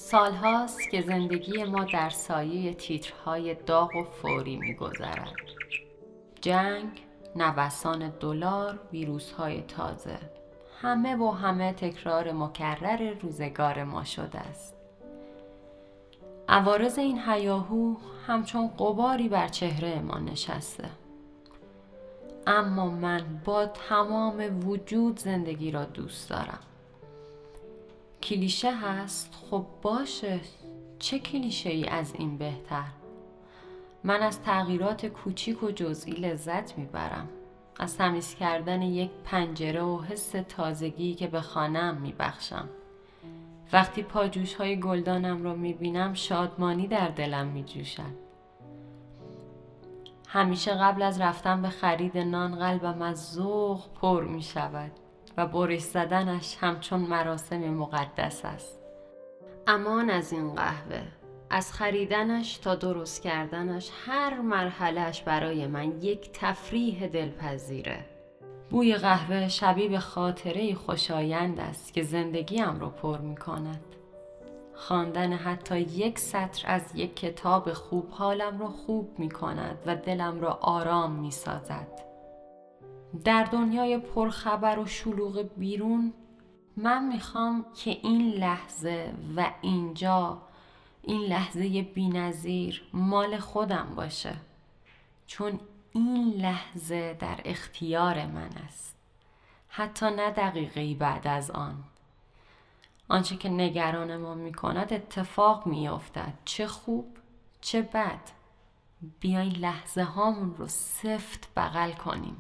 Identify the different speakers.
Speaker 1: سالهاست که زندگی ما در سایه تیترهای داغ و فوری می‌گذرد. جنگ، نوسان دلار، ویروس‌های تازه، همه تکرار مکرر روزگار ما شده است. عوارض این هیاهو همچون غباری بر چهره ما نشسته. اما من با تمام وجود زندگی را دوست دارم. کلیشه هست؟ خب باشه، چه کلیشه ای از این بهتر؟ من از تغییرات کوچیک و جزئی لذت میبرم، از تمیز کردن یک پنجره و حس تازگی که به خانه‌ام میبخشم. وقتی پاجوش های گلدانم را میبینم شادمانی در دلم میجوشد. همیشه قبل از رفتن به خرید نان قلبم از ذوق پر میشود و برش زدنش همچون مراسم مقدس است. امان از این قهوه، از خریدنش تا درست کردنش، هر مرحلهش برای من یک تفریح دلپذیره. بوی قهوه شبیه به خاطره خوشایند است که زندگیم رو پر می کند. خواندن حتی یک سطر از یک کتاب خوب حالم رو خوب می کند و دلم را آرام می سازد. در دنیای پرخبر و شلوغ بیرون من میخوام که این لحظه و اینجا، این لحظه بی‌نظیر مال خودم باشه، چون این لحظه در اختیار من است، حتی نه دقیقه‌ای بعد از آن. آنچه که نگران ما میکند اتفاق میافتد، چه خوب چه بد. بیاین لحظه هامون رو سفت بغل کنیم.